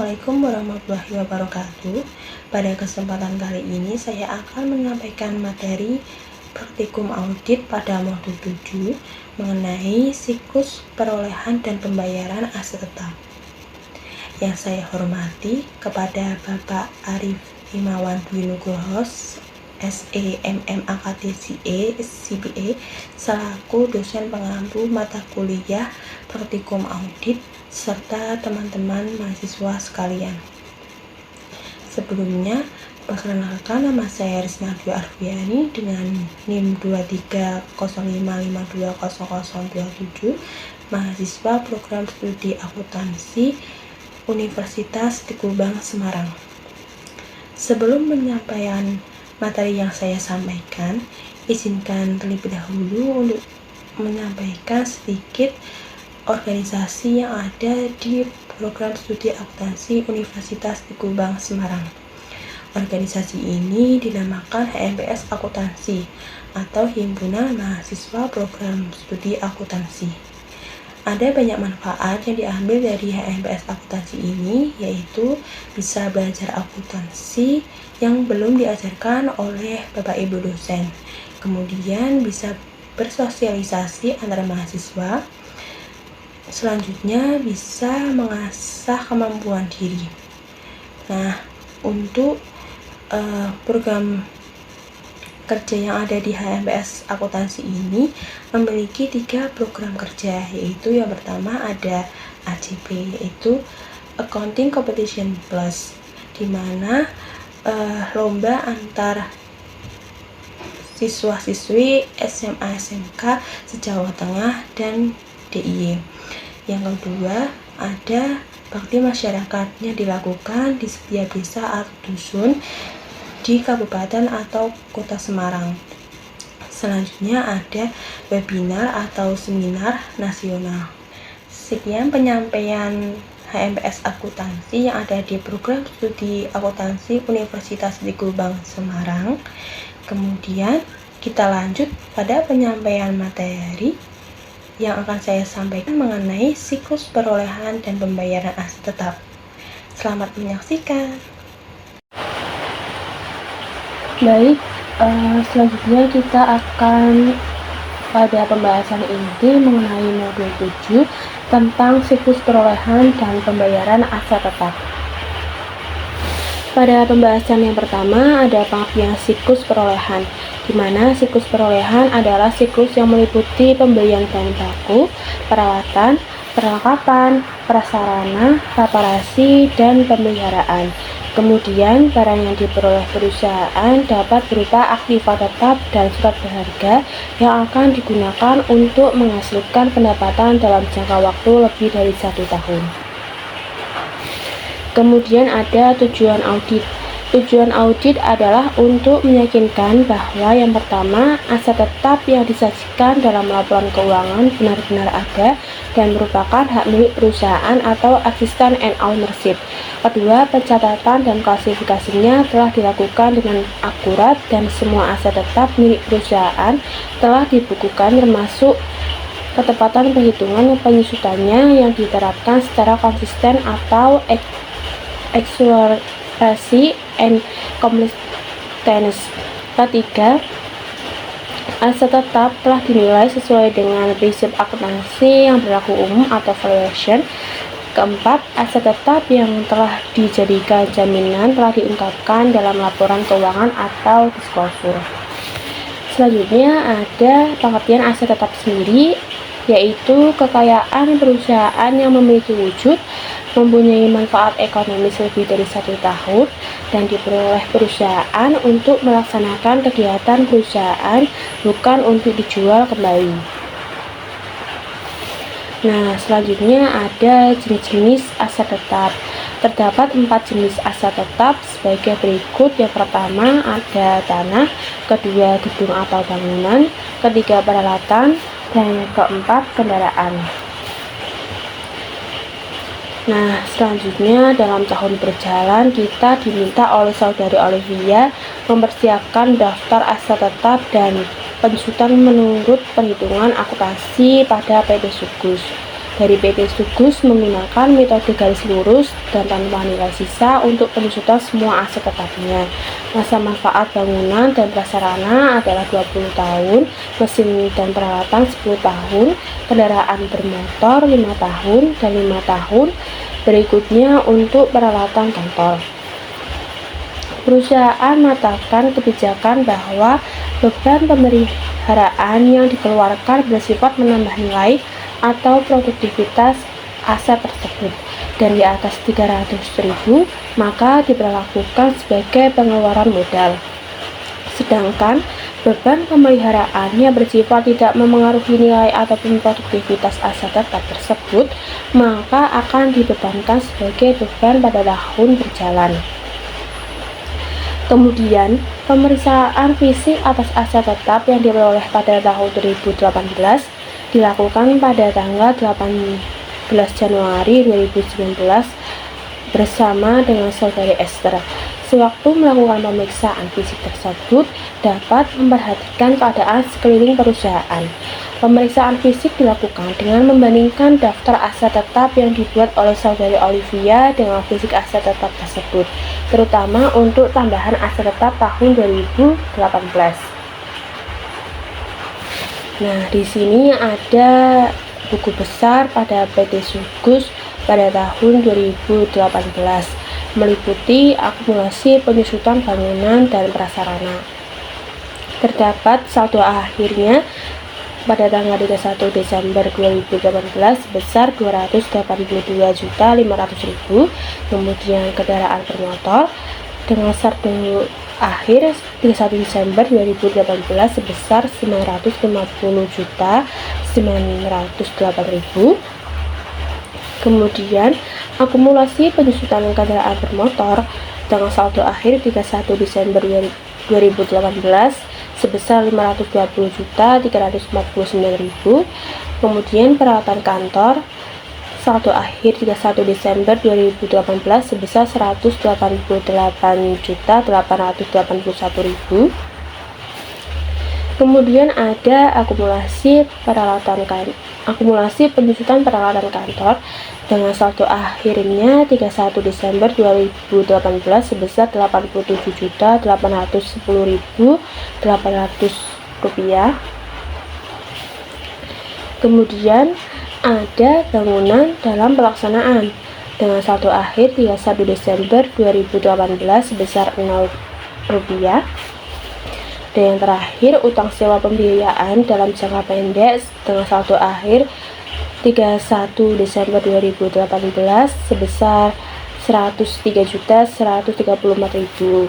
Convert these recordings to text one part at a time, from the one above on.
Assalamualaikum warahmatullahi wabarakatuh. Pada kesempatan kali ini saya akan menyampaikan materi praktikum audit pada modul 7 mengenai siklus perolehan dan pembayaran aset tetap. Yang saya hormati kepada Bapak Arif Himawan Dwi Nugroho, SEMM AKTCE CBE selaku dosen pengampu mata kuliah praktikum audit serta teman-teman mahasiswa sekalian. Sebelumnya, perkenalkan, nama saya Risma Dwi Arfiani dengan NIM 2305520027, mahasiswa program studi akuntansi Universitas Teguh Bang Semarang. Sebelum menyampaikan materi yang saya sampaikan, izinkan terlebih dahulu untuk menyampaikan sedikit organisasi yang ada di program studi akuntansi Universitas Teguh Bang Semarang. Organisasi ini dinamakan HMPS Akuntansi atau Himpunan Mahasiswa Program Studi Akuntansi. Ada banyak manfaat yang diambil dari HMPS Akuntansi ini, yaitu bisa belajar akuntansi yang belum diajarkan oleh Bapak Ibu dosen. Kemudian bisa bersosialisasi antara mahasiswa. Selanjutnya bisa mengasah kemampuan diri. Nah, untuk program kerja yang ada di HMPS Akuntansi ini memiliki 3 program kerja, yaitu yang pertama ada ACP, yaitu Accounting Competition Plus, di mana lomba antar siswa-siswi SMA SMK se-Jawa Tengah dan DIY. Yang kedua, ada bakti masyarakat yang dilakukan di setiap desa atau dusun di Kabupaten atau Kota Semarang. Selanjutnya ada webinar atau seminar nasional. Sekian penyampaian HMPS Akuntansi yang ada di program studi akuntansi Universitas Teguh Bang Semarang. Kemudian kita lanjut pada penyampaian materi yang akan saya sampaikan mengenai siklus perolehan dan pembayaran aset tetap. Selamat menyaksikan. Baik, selanjutnya kita akan pada pembahasan inti mengenai modul 7 tentang siklus perolehan dan pembayaran aset tetap. Pada pembahasan yang pertama ada pengertian siklus perolehan, di mana siklus perolehan adalah siklus yang meliputi pembelian bahan baku, perawatan, perlengkapan, prasarana, reparasi, dan pemeliharaan. Kemudian, barang yang diperoleh perusahaan dapat berupa aktiva tetap dan surat berharga yang akan digunakan untuk menghasilkan pendapatan dalam jangka waktu lebih dari 1 tahun. Kemudian ada tujuan audit. Tujuan audit adalah untuk meyakinkan bahwa yang pertama, aset tetap yang disajikan dalam laporan keuangan benar-benar ada dan merupakan hak milik perusahaan atau existence and ownership. Kedua, pencatatan dan klasifikasinya telah dilakukan dengan akurat dan semua aset tetap milik perusahaan telah dibukukan termasuk ketepatan perhitungan penyusutannya yang diterapkan secara konsisten atau accuracy and completeness. Ketiga, aset tetap telah dinilai sesuai dengan prinsip akuntansi yang berlaku umum atau valuation. Keempat, aset tetap yang telah dijadikan jaminan telah diungkapkan dalam laporan keuangan atau disclosure. Selanjutnya ada pengertian aset tetap sendiri, yaitu kekayaan perusahaan yang memiliki wujud, mempunyai manfaat ekonomis lebih dari 1 tahun, dan diperoleh perusahaan untuk melaksanakan kegiatan perusahaan, bukan untuk dijual kembali. Nah, selanjutnya ada jenis-jenis aset tetap. Terdapat 4 jenis aset tetap sebagai berikut. Yang pertama ada tanah, kedua gedung atau bangunan, ketiga peralatan, dan keempat kendaraan. Nah, selanjutnya dalam tahun berjalan kita diminta oleh Saudari Olivia mempersiapkan daftar aset tetap dan pensutan menurut perhitungan akuntansi pada PD Sugus. dari PT Sugus menggunakan metode garis lurus dan tanpa nilai sisa untuk penyusutan semua aset tetapnya. Masa manfaat bangunan dan prasarana adalah 20 tahun, mesin dan peralatan 10 tahun, kendaraan bermotor 5 tahun, dan 5 tahun berikutnya untuk peralatan kantor. Perusahaan menetapkan kebijakan bahwa beban pemeliharaan yang dikeluarkan bersifat menambah nilai atau produktivitas aset tersebut, dan di atas 300.000 maka diperlakukan sebagai pengeluaran modal. Sedangkan beban pemeliharaan yang bersifat tidak memengaruhi nilai ataupun produktivitas aset tetap tersebut maka akan dibebankan sebagai beban pada tahun berjalan. Kemudian, pemeriksaan fisik atas aset tetap yang diperoleh pada tahun 2018 dilakukan pada tanggal 18 Januari 2019 bersama dengan saudari Esther. Sewaktu melakukan pemeriksaan fisik tersebut dapat memperhatikan keadaan sekeliling perusahaan. Pemeriksaan fisik dilakukan dengan membandingkan daftar aset tetap yang dibuat oleh saudari Olivia dengan fisik aset tetap tersebut, terutama untuk tambahan aset tetap tahun 2018. Nah, di sini ada buku besar pada PT Sugus pada tahun 2018, meliputi akumulasi penyusutan bangunan dan prasarana. Terdapat saldo akhirnya pada tanggal 31 Desember 2018 sebesar 282.500.000, kemudian kendaraan bermotor dengan saldo akhir 31 Desember 2018 sebesar 950.908.000. Kemudian akumulasi penyusutan kendaraan bermotor dengan saldo akhir 31 Desember 2018 sebesar 520.349.000. Kemudian peralatan kantor saldo akhir 31 Desember 2018 sebesar 188.881.000. Kemudian ada akumulasi penyusutan peralatan kantor dengan saldo akhirnya 31 Desember 2018 sebesar 87.810.800 rupiah. Kemudian ada bangunan dalam pelaksanaan dengan saldo akhir 31 Desember 2018 sebesar 0 rupiah. Dan yang terakhir, utang sewa pembiayaan dalam jangka pendek dengan saldo akhir 31 Desember 2018 sebesar 103.134.000.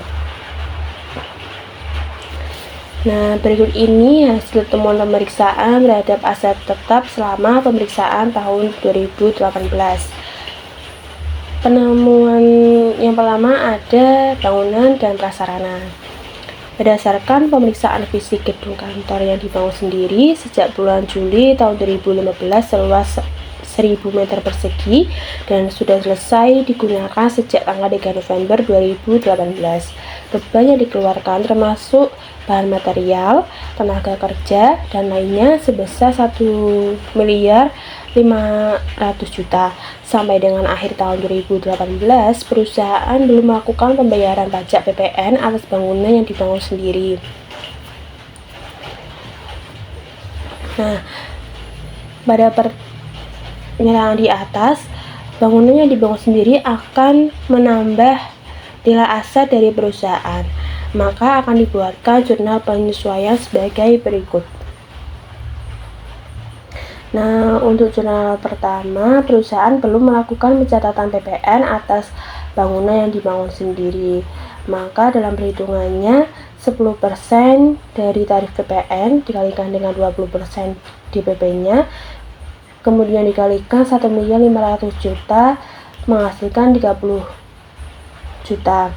Nah, berikut ini hasil temuan pemeriksaan terhadap aset tetap selama pemeriksaan tahun 2018. Penemuan yang pertama ada bangunan dan prasarana. Berdasarkan pemeriksaan fisik gedung kantor yang dibangun sendiri sejak bulan Juli tahun 2015 seluas 1000 meter persegi dan sudah selesai digunakan sejak tanggal 3 November 2018. Beban yang dikeluarkan termasuk bahan material, tenaga kerja, dan lainnya sebesar 1.500.000.000. Sampai dengan akhir tahun 2018, perusahaan belum melakukan pembayaran pajak PPN atas bangunan yang dibangun sendiri. Nah, pada penyerangan di atas, bangunan yang dibangun sendiri akan menambah nilai aset dari perusahaan, maka akan dibuatkan jurnal penyesuaian sebagai berikut. Nah, untuk jurnal pertama, perusahaan belum melakukan pencatatan PPN atas bangunan yang dibangun sendiri, maka dalam perhitungannya 10% dari tarif PPN dikalikan dengan 20% DPP-nya, kemudian dikalikan 1.500.000.000 menghasilkan 30 juta.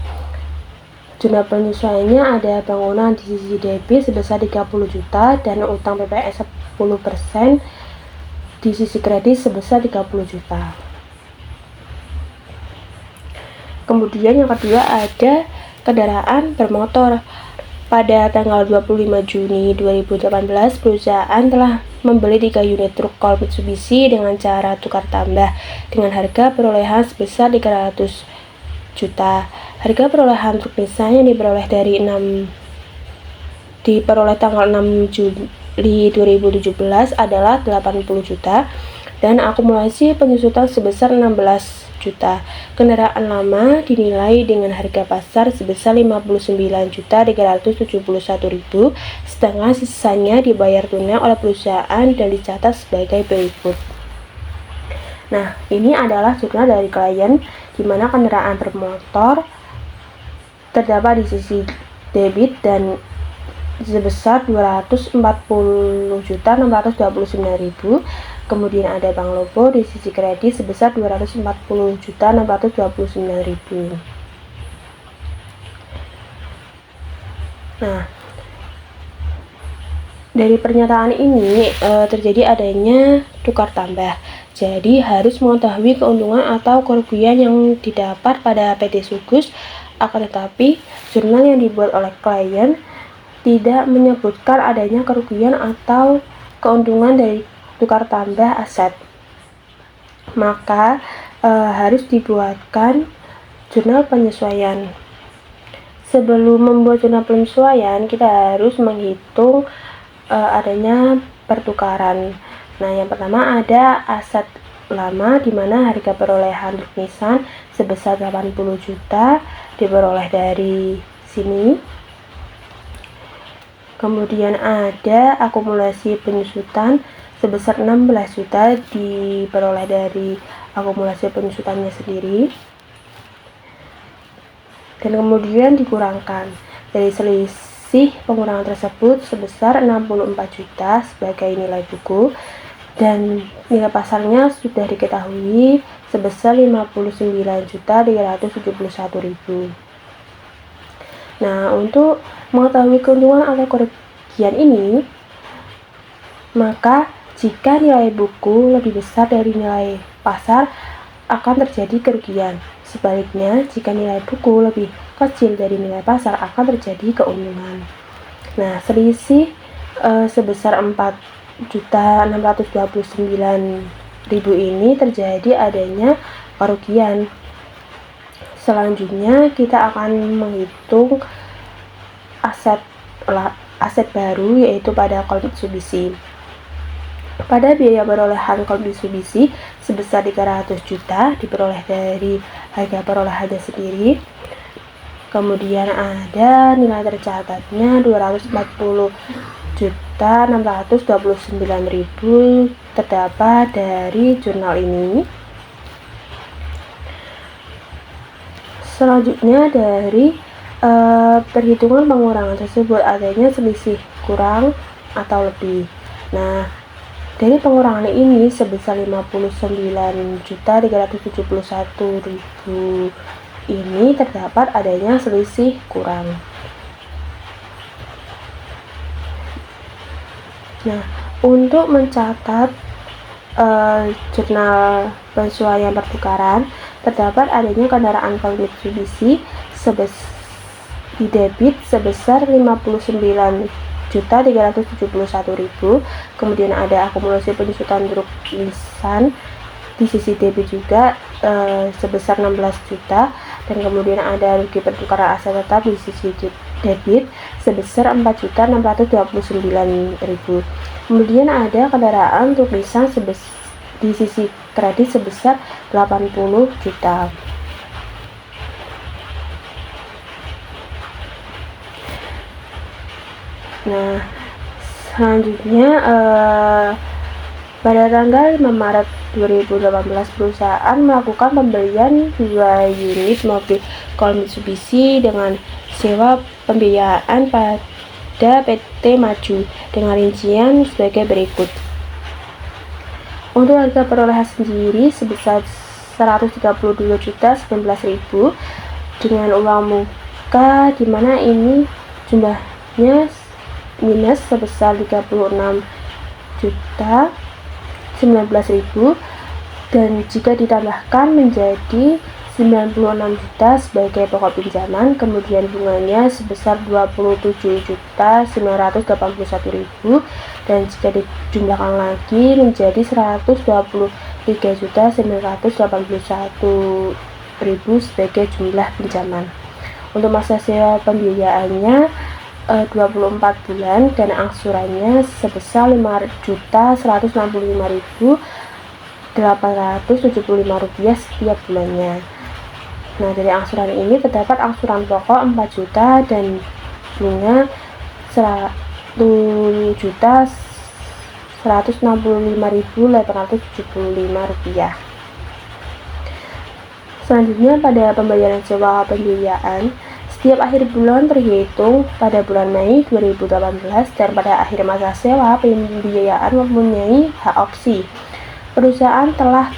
Jurnal penyesuaiannya ada bangunan di sisi debit sebesar 30 juta dan utang PPN 10% di sisi kredit sebesar 30 juta. Kemudian yang kedua ada kendaraan bermotor. Pada tanggal 25 Juni 2018 perusahaan telah membeli 3 unit truk Call Mitsubishi dengan cara tukar tambah dengan harga perolehan sebesar 300 juta. Harga perolehan truk Nissan yang diperoleh tanggal 6 Juli 2017 adalah 80 juta dan akumulasi penyusutan sebesar 16 juta. Kendaraan lama dinilai dengan harga pasar sebesar 59.371.000, setengah sisanya dibayar tunai oleh perusahaan dan dicatat sebagai berikut. Nah, ini adalah jurnal dari klien di mana kendaraan bermotor terdapat di sisi debit dan sebesar 240.629.000. Kemudian ada Bank Lobo di sisi kredit sebesar 240.629.000. Nah, dari pernyataan ini terjadi adanya tukar tambah. Jadi harus mengetahui keuntungan atau kerugian yang didapat pada PT Sugus. Akan tetapi, jurnal yang dibuat oleh klien tidak menyebutkan adanya kerugian atau keuntungan dari tukar tambah aset. Maka harus dibuatkan jurnal penyesuaian. Sebelum membuat jurnal penyesuaian, kita harus menghitung adanya pertukaran. Nah, yang pertama ada aset lama di mana harga perolehan Nissan sebesar 80 juta diperoleh dari sini. Kemudian ada akumulasi penyusutan sebesar 16 juta diperoleh dari akumulasi penyusutannya sendiri. Dan kemudian dikurangkan dari selisih pengurangan tersebut sebesar 64 juta sebagai nilai buku dan nilai pasarnya sudah diketahui sebesar 59.371.000. Nah, untuk mengetahui keuntungan atau kerugian ini, maka jika nilai buku lebih besar dari nilai pasar akan terjadi kerugian. Sebaliknya, jika nilai buku lebih kecil dari nilai pasar akan terjadi keuntungan. Nah, selisih sebesar 4.629.000 ini terjadi adanya kerugian. Selanjutnya kita akan menghitung aset baru yaitu pada Call Mitsubishi. Pada biaya perolehan Call Mitsubishi sebesar 300 juta diperoleh dari harga perolehannya sendiri. Kemudian ada nilai tercatatnya 240.629.000 terdapat dari jurnal ini. Selanjutnya dari perhitungan pengurangan tersebut adanya selisih kurang atau lebih. Nah, dari pengurangan ini sebesar 59.371.000 ini terdapat adanya selisih kurang. Nah, untuk mencatat jurnal penyesuaian pertukaran terdapat adanya kendaraan Call Mitsubishi di debit sebesar 59.371.000. Kemudian ada akumulasi penyusutan truk Nissan di sisi debit juga sebesar 16 juta dan kemudian ada rugi pertukaran aset tetap di sisi debit sebesar 4.629.000. Kemudian ada kendaraan truk Nissan di sisi kredit sebesar 80 juta. Nah, selanjutnya pada tanggal 5 Maret 2018 perusahaan melakukan pembelian 2 unit mobil Call Mitsubishi dengan sewa pembiayaan pada PT Maju dengan rincian sebagai berikut. Untuk harga perolehan sendiri sebesar 132.019.000 dengan uang muka di mana ini jumlahnya minus sebesar 36.019.000 dan jika ditambahkan menjadi 96 juta sebagai pokok pinjaman, kemudian bunganya sebesar 27.981.000, dan jika dijumlahkan lagi menjadi 123.981.000 sebagai jumlah pinjaman. Untuk masa sewa pembiayaannya 24 bulan dan angsurannya sebesar Rp5.165.875 setiap bulannya. Nah, dari angsuran ini terdapat angsuran pokok 4 juta dan bunga Rp1.165.875. Selanjutnya, pada pembayaran sewa pembiayaan, setiap akhir bulan terhitung pada bulan Mei 2018 dan pada akhir masa sewa pembiayaan mempunyai hak opsi. Perusahaan telah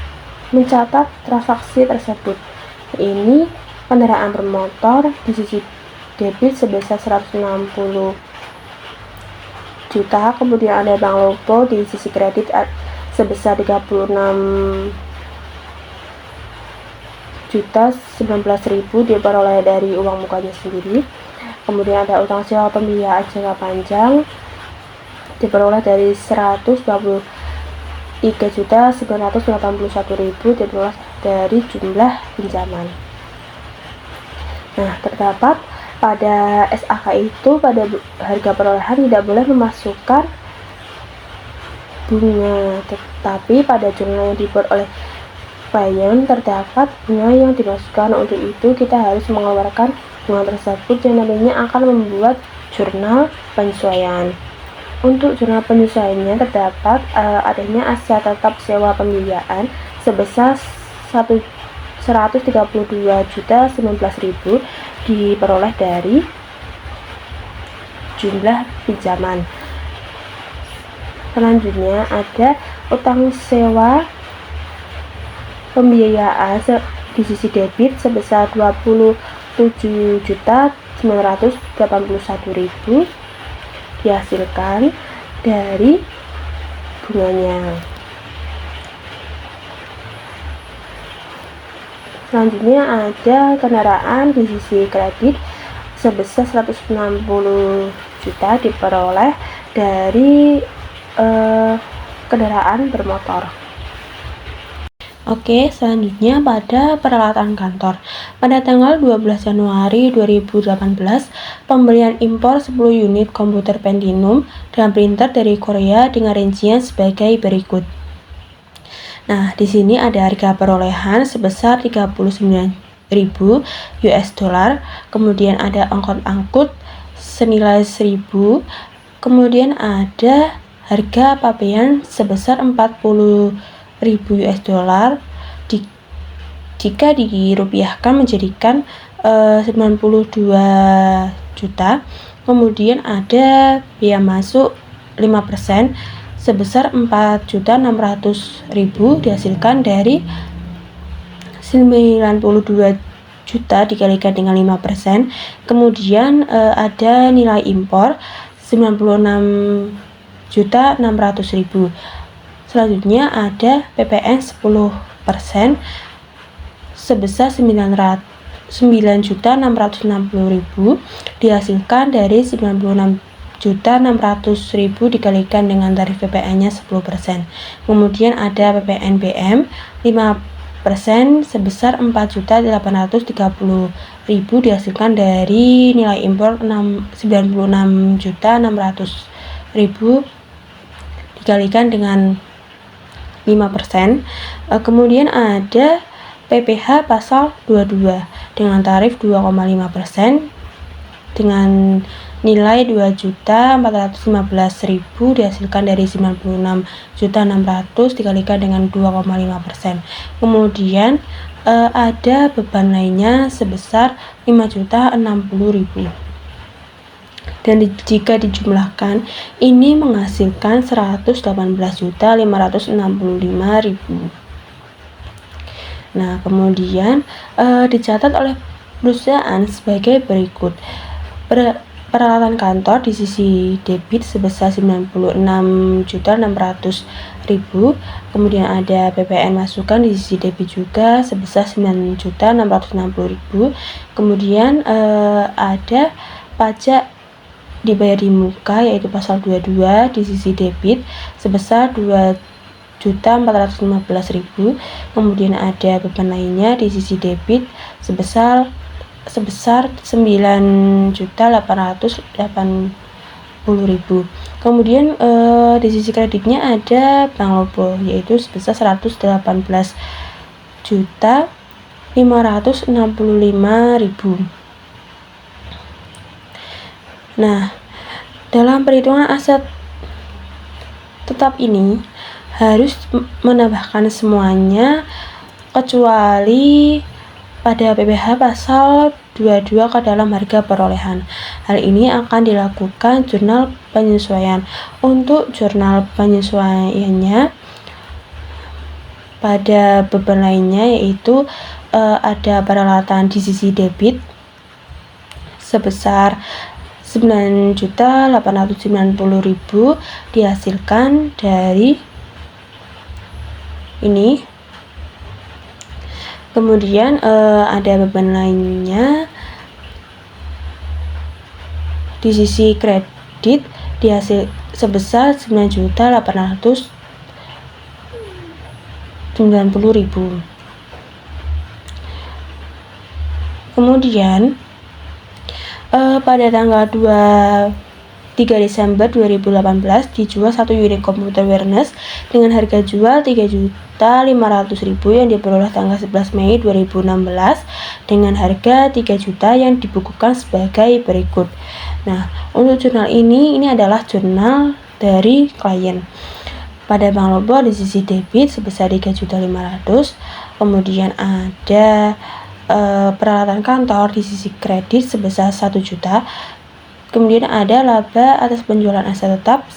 mencatat transaksi tersebut. Ini kendaraan bermotor di sisi debit sebesar 160 juta, kemudian ada bank lopo di sisi kredit sebesar 36.019.000 diperoleh dari uang mukanya sendiri. Kemudian ada utang sewa pembiayaan jangka panjang diperoleh dari 123.981.000 diperoleh dari jumlah pinjaman. Nah, terdapat pada SAK itu pada harga perolehan tidak boleh memasukkan bunga, tetapi pada jurnal yang dibuat oleh klien terdapat bunga yang dimasukkan. Untuk itu kita harus mengeluarkan bunga tersebut yang nantinya akan membuat jurnal penyesuaian. Untuk jurnal penyesuaiannya terdapat adanya aset tetap sewa pembiayaan sebesar 132.019.000 diperoleh dari jumlah pinjaman. Selanjutnya ada utang sewa pembiayaan di sisi debit sebesar 27.981.000 dihasilkan dari bunganya. Selanjutnya ada kendaraan di sisi kredit sebesar 160 juta diperoleh dari kendaraan bermotor. Oke, selanjutnya pada peralatan kantor. Pada tanggal 12 Januari 2018, pembelian impor 10 unit komputer Pentium dan printer dari Korea dengan rincian sebagai berikut. Nah, di sini ada harga perolehan sebesar 39.000 US dollar, kemudian ada ongkos angkut senilai 1.000, kemudian ada harga pabean sebesar 40.000 US dollar jika dirupiahkan menjadikan 92 juta. Kemudian ada biaya masuk 5% sebesar 4.600.000 dihasilkan dari 92 juta dikalikan dengan 5%. Kemudian ada nilai impor 96.600.000. Selanjutnya ada PPN 10% sebesar 9.660.000 dihasilkan dari 96.600.000 dikalikan dengan tarif PPN-nya 10%. Kemudian ada PPN BM 5% sebesar 4.830.000 dihasilkan dari nilai impor 96.600.000 dikalikan dengan 5%. Kemudian ada PPH pasal 22 dengan tarif 2,5% dengan nilai 2.415.000 dihasilkan dari 96.600 dikalikan dengan 2,5%. Kemudian ada beban lainnya sebesar 5.060.000. Dan jika dijumlahkan ini menghasilkan 118.565.000. Nah, kemudian dicatat oleh perusahaan sebagai berikut. peralatan kantor di sisi debit sebesar 96.600.000. Kemudian ada PPN masukan di sisi debit juga sebesar 9.660.000. Kemudian ada pajak dibayar di muka yaitu pasal 22 di sisi debit sebesar 2.415.000. Kemudian ada beban lainnya di sisi debit sebesar 9.880.000. Kemudian di sisi kreditnya ada Bank Lobo yaitu sebesar 118.565.000. Nah, dalam perhitungan aset tetap ini harus menambahkan semuanya kecuali pada PPh pasal 22 ke dalam harga perolehan. Hal ini akan dilakukan jurnal penyesuaian. Untuk jurnal penyesuaiannya pada beban lainnya yaitu ada peralatan di sisi debit sebesar 9.890.000 dihasilkan dari ini. Kemudian ada beban lainnya di sisi kredit dihasil sebesar 9.890.000. Kemudian pada tanggal 3 Desember 2018 dijual 1 unit komputer wireless dengan harga jual 3.500.000 yang diperoleh tanggal 11 Mei 2016 dengan harga 3 juta yang dibukukan sebagai berikut. Nah, untuk jurnal ini adalah jurnal dari klien. Pada Bank Lobo di sisi debit sebesar 3.500.000. Kemudian ada peralatan kantor di sisi kredit sebesar 1 juta. Kemudian ada laba atas penjualan aset tetap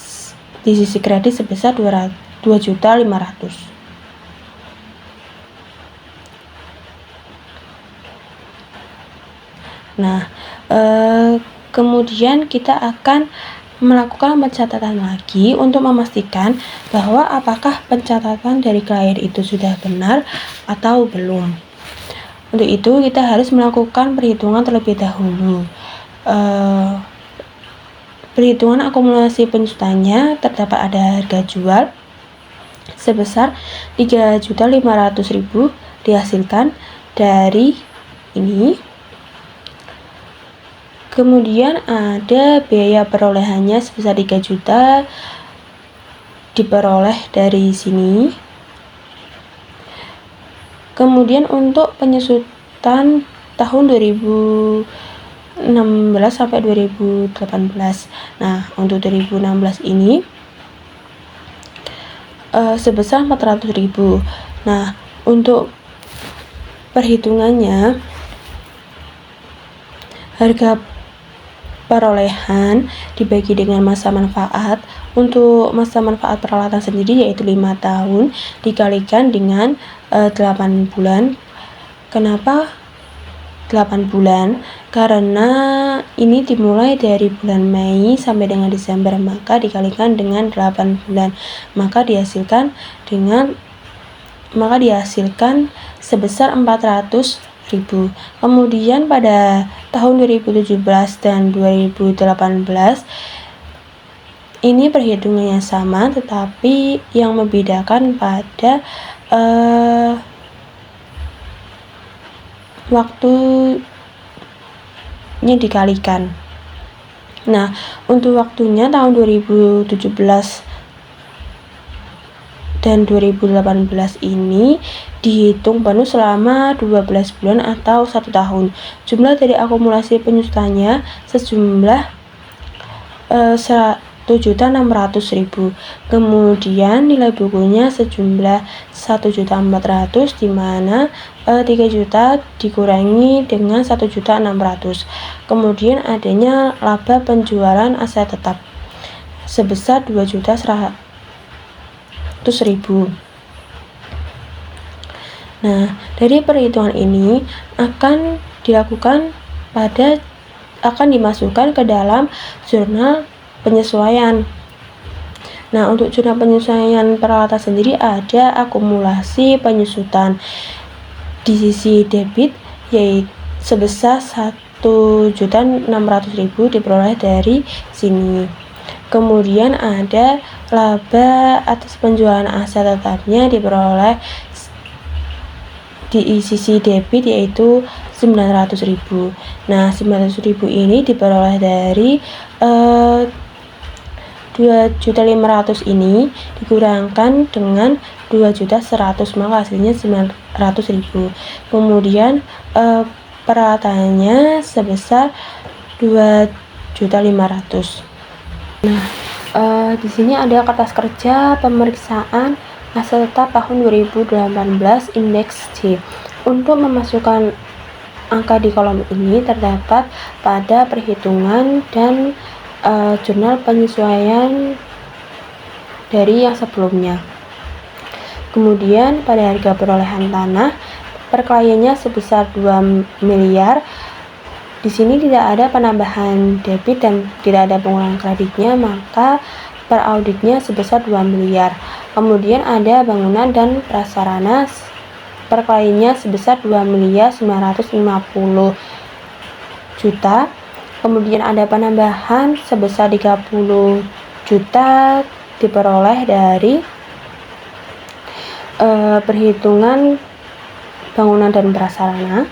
di sisi kredit sebesar 2.500.000. Nah, kemudian kita akan melakukan pencatatan lagi untuk memastikan bahwa apakah pencatatan dari klien itu sudah benar atau belum. Untuk itu kita harus melakukan perhitungan terlebih dahulu. Perhitungan akumulasi penyusutannya terdapat ada harga jual sebesar 3.500.000 dihasilkan dari ini. Kemudian ada biaya perolehannya sebesar 3 juta diperoleh dari sini. Kemudian untuk penyusutan tahun 2016 sampai 2018. Nah, untuk 2016 ini sebesar 400.000. Nah, untuk perhitungannya harga perolehan dibagi dengan masa manfaat. Untuk masa manfaat peralatan sendiri yaitu 5 tahun dikalikan dengan 8 bulan. Kenapa 8 bulan? Karena ini dimulai dari bulan Mei sampai dengan Desember, maka dikalikan dengan 8 bulan, maka dihasilkan sebesar 400.000. Kemudian pada tahun 2017 dan 2018 ini perhitungannya sama, tetapi yang membedakan pada waktunya dikalikan. Nah, untuk waktunya tahun 2017 dan 2018 ini dihitung penuh selama 12 bulan atau 1 tahun. Jumlah dari akumulasi penyusutannya sejumlah 1.600.000. Kemudian nilai bukunya sejumlah 1.400.000, di mana 3 juta dikurangi dengan 1.600.000. Kemudian adanya laba penjualan aset tetap sebesar 2.100.000. Nah, dari perhitungan ini akan dilakukan pada akan dimasukkan ke dalam jurnal penyesuaian. Nah, untuk jurnal penyesuaian peralatan sendiri ada akumulasi penyusutan di sisi debit yaitu sebesar 1.600.000 diperoleh dari sini. Kemudian ada laba atas penjualan aset tetapnya diperoleh di sisi debit yaitu 900.000. Nah, 900.000 ini diperoleh dari 2.500.000 ini dikurangkan dengan 2.100.000, maka hasilnya 900.000. Kemudian peralatannya sebesar 2.500.000. Nah, di sini ada kertas kerja pemeriksaan aset tetap tahun 2018 indeks C. Untuk memasukkan angka di kolom ini terdapat pada perhitungan dan jurnal penyesuaian dari yang sebelumnya. Kemudian pada harga perolehan tanah per kliennya sebesar 2 miliar. Di sini tidak ada penambahan debit dan tidak ada pengurangan kreditnya, maka per auditnya sebesar 2 miliar. Kemudian ada bangunan dan prasarana per kliennya sebesar 2.950.000. Kemudian ada penambahan sebesar 30 juta diperoleh dari perhitungan bangunan dan prasarana.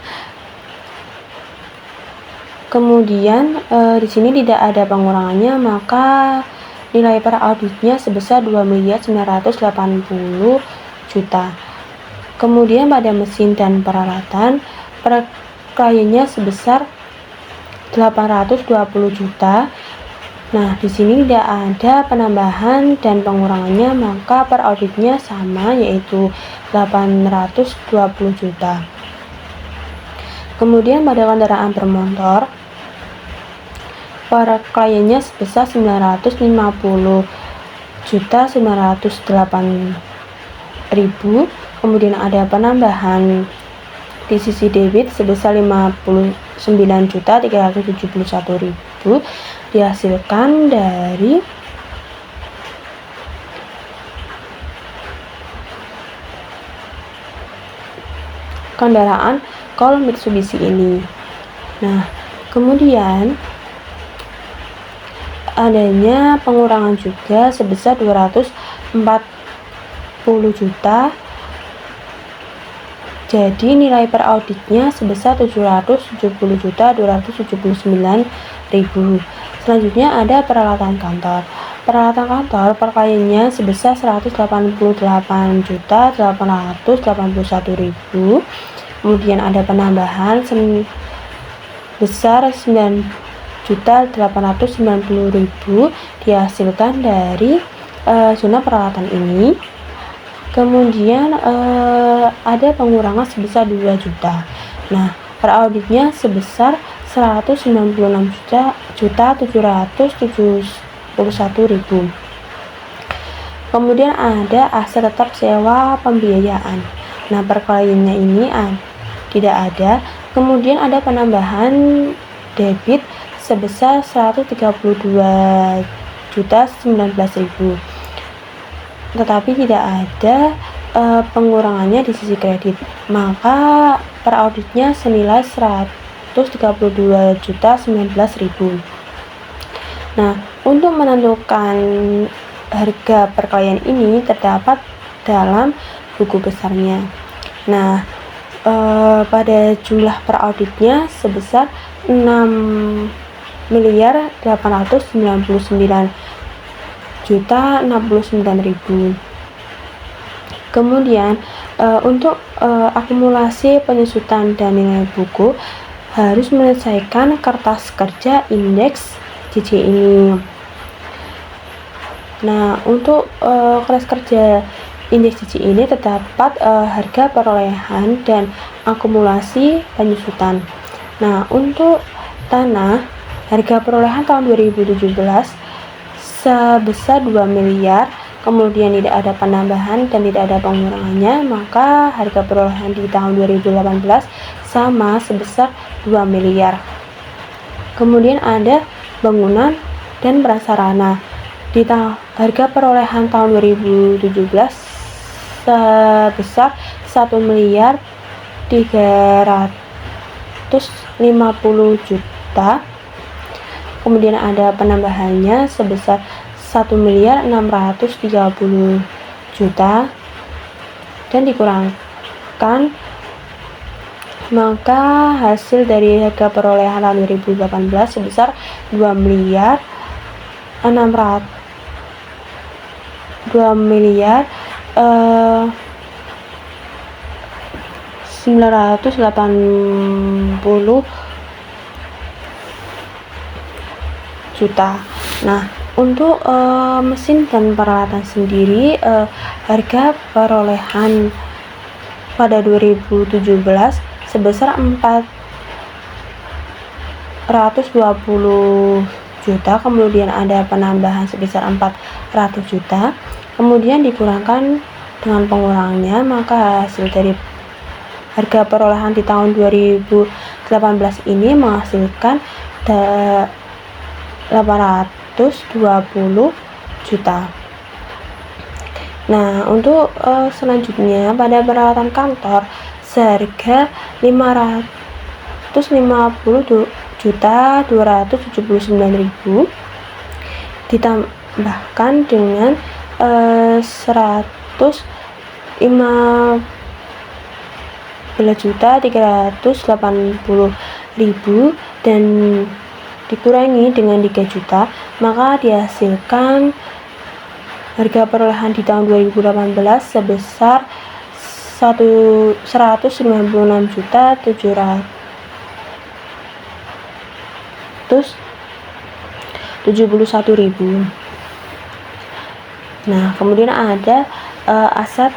Kemudian di sini tidak ada pengurangannya, maka nilai per auditnya sebesar 2.980.000. Kemudian pada mesin dan peralatan per kliennya sebesar 820 juta. Nah, di sini tidak ada penambahan dan pengurangannya, maka per auditnya sama yaitu 820 juta. Kemudian pada kendaraan bermotor per kliennya sebesar 950.908.000. Kemudian ada penambahan di sisi debit sebesar 59.371.000 dihasilkan dari kendaraan Call Mitsubishi ini. Nah, kemudian adanya pengurangan juga sebesar 240 juta. Jadi nilai per auditnya sebesar 770.279.000. Selanjutnya ada peralatan kantor. Peralatan kantor per kliennya sebesar 188.881.000. Kemudian ada penambahan sebesar 9.890.000 dihasilkan dari zona peralatan ini. Kemudian ada pengurangan sebesar 2 juta. Nah, per auditnya sebesar 196.771.000. Kemudian ada aset tetap sewa pembiayaan. Nah, per kliennya ini tidak ada. Kemudian ada penambahan debit sebesar 132.019.000. Tetapi tidak ada pengurangannya di sisi kredit, maka per auditnya senilai 132.019.000. Nah, untuk menentukan harga per klien ini terdapat dalam buku besarnya. Nah, pada jumlah per auditnya sebesar 6.899.069.000. Kemudian untuk akumulasi penyusutan dan nilai buku harus menyelesaikan kertas kerja indeks CC ini. Nah, untuk kertas kerja indeks CC ini terdapat harga perolehan dan akumulasi penyusutan. Nah, untuk tanah, harga perolehan tahun 2017 sebesar 2 miliar, kemudian tidak ada penambahan dan tidak ada pengurangannya, maka harga perolehan di tahun 2018 sama sebesar 2 miliar. Kemudian ada bangunan dan prasarana. Harga perolehan tahun 2017 sebesar 1.350.000.000. Kemudian ada penambahannya sebesar 1.630.000.000 dan dikurangkan, maka hasil dari harga perolehan tahun 2018 sebesar 2.980.000.000. Nah, untuk mesin dan peralatan sendiri, harga perolehan pada 2017 sebesar 420.000.000, kemudian ada penambahan sebesar 400.000.000, kemudian dikurangkan dengan pengurangannya, maka hasil dari harga perolehan di tahun 2018 ini menghasilkan 820.000.000. Nah, untuk selanjutnya pada peralatan kantor seharga 550.279.000 ditambahkan dengan 115.380.000 dan dikurangi dengan 3 juta, maka dihasilkan harga perolehan di tahun 2018 sebesar 196.771.000. Nah, kemudian ada aset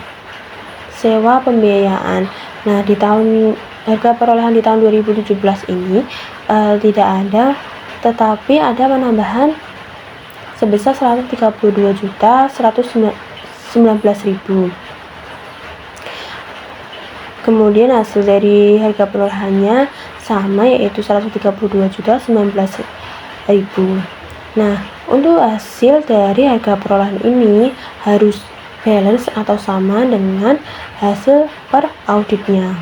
sewa pembiayaan. Nah, di harga perolehan di tahun 2017 ini tidak ada, tetapi ada penambahan sebesar 132.119.000. Kemudian hasil dari harga perolehannya sama, yaitu 132.019.000. Nah, untuk hasil dari harga perolehan ini harus balance atau sama dengan hasil per auditnya.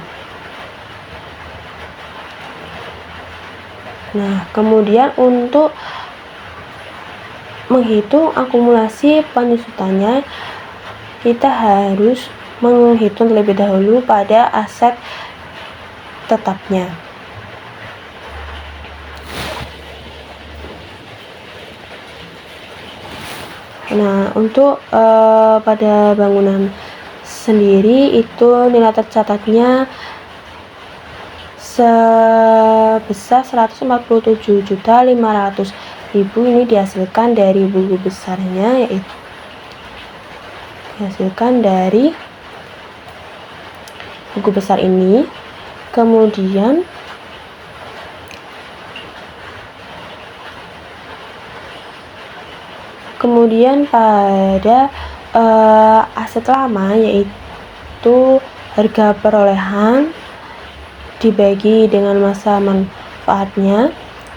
Nah, kemudian untuk menghitung akumulasi penyusutannya, kita harus menghitung terlebih dahulu pada aset tetapnya. Nah, untuk pada bangunan sendiri itu nilai tercatatnya sebesar 147.500.000. Ini dihasilkan dari buku besarnya, yaitu dihasilkan dari buku besar ini. Kemudian pada aset lama, yaitu harga perolehan dibagi dengan masa manfaatnya.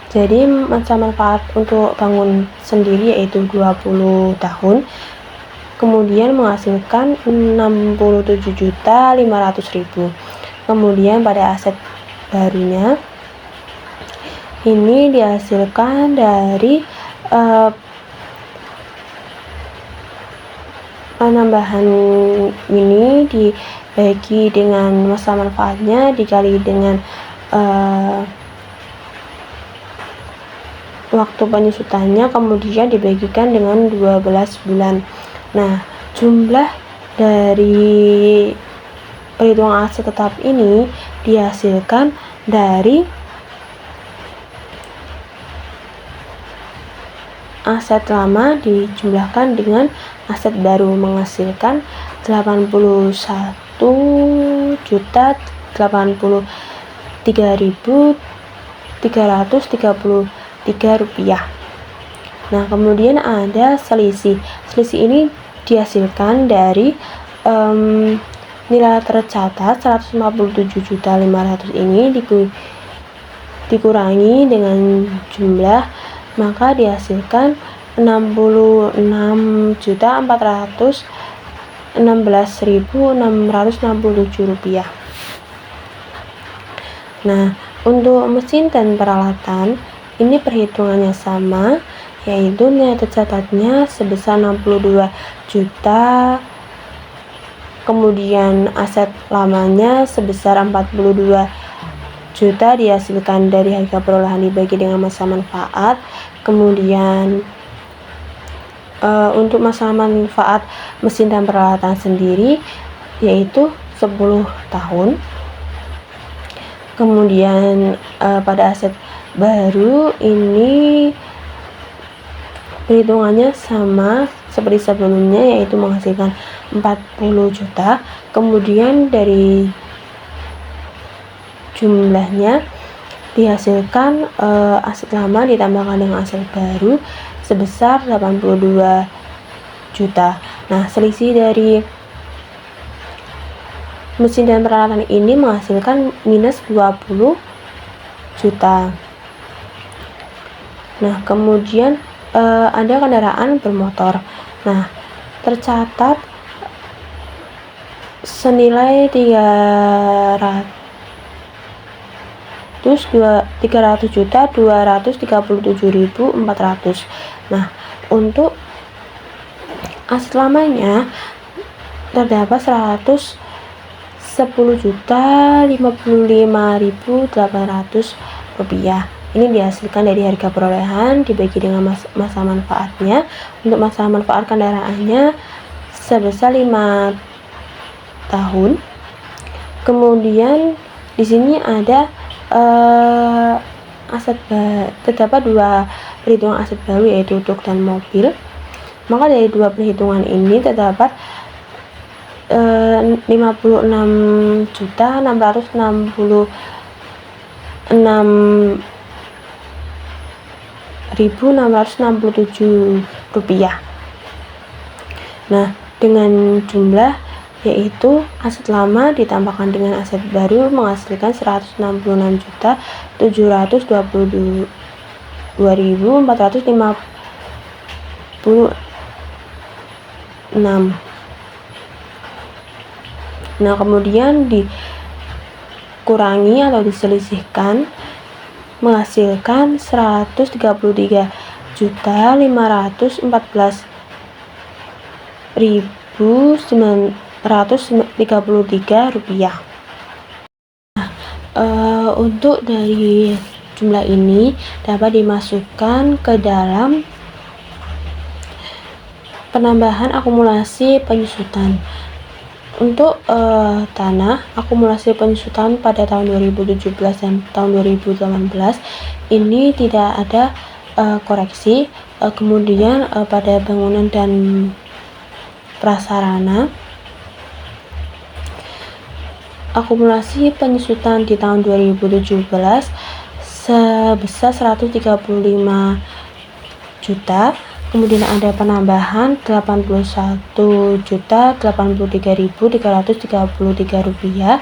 Jadi masa manfaat untuk bangun sendiri yaitu 20 tahun, kemudian menghasilkan 67.500.000. Kemudian pada aset barunya ini dihasilkan dari penambahan ini dibagi dengan masa manfaatnya dikali dengan waktu penyusutannya, kemudian dibagikan dengan 12 bulan. Nah, jumlah dari perhitungan aset tetap ini dihasilkan dari aset lama dijumlahkan dengan aset baru, menghasilkan 81.083.333 rupiah. Nah, kemudian ada selisih. Selisih ini dihasilkan dari nilai tercatat 157.500.000 ini dikurangi dengan jumlah, maka dihasilkan Rp66.416.667. Nah, untuk mesin dan peralatan ini perhitungannya sama, yaitu nilai tercatatnya sebesar 62 juta, kemudian aset lamanya sebesar 42 juta dihasilkan dari harga perolehan dibagi dengan masa manfaat. Kemudian untuk masa manfaat mesin dan peralatan sendiri yaitu 10 tahun. Kemudian pada aset baru ini perhitungannya sama seperti sebelumnya, yaitu menghasilkan 40 juta. Kemudian dari jumlahnya dihasilkan aset lama ditambahkan dengan aset baru sebesar 82 juta. Nah, selisih dari mesin dan peralatan ini menghasilkan minus 20 juta. Nah, kemudian ada kendaraan bermotor. Nah, tercatat senilai 300.237.400. Nah, untuk aset lamanya terdapat 110.055.800 rupiah. Ini dihasilkan dari harga perolehan dibagi dengan masa manfaatnya. Untuk masa manfaat kendaraannya sebesar 5 tahun. Kemudian di sini ada terdapat dua perhitungan aset baru, yaitu truk dan mobil. Maka dari dua perhitungan ini terdapat 56.666.667 rupiah. Nah, dengan jumlah yaitu aset lama ditambahkan dengan aset baru menghasilkan 166.722.456. Nah, kemudian dikurangi atau diselisihkan menghasilkan 133.514.933 rupiah. Nah, untuk dari jumlah ini dapat dimasukkan ke dalam penambahan akumulasi penyusutan. Untuk tanah, akumulasi penyusutan pada tahun 2017 dan tahun 2018 ini tidak ada koreksi. Kemudian pada bangunan dan prasarana, akumulasi penyusutan di tahun 2017 sebesar 135 juta. Kemudian ada penambahan 81.083.333 rupiah.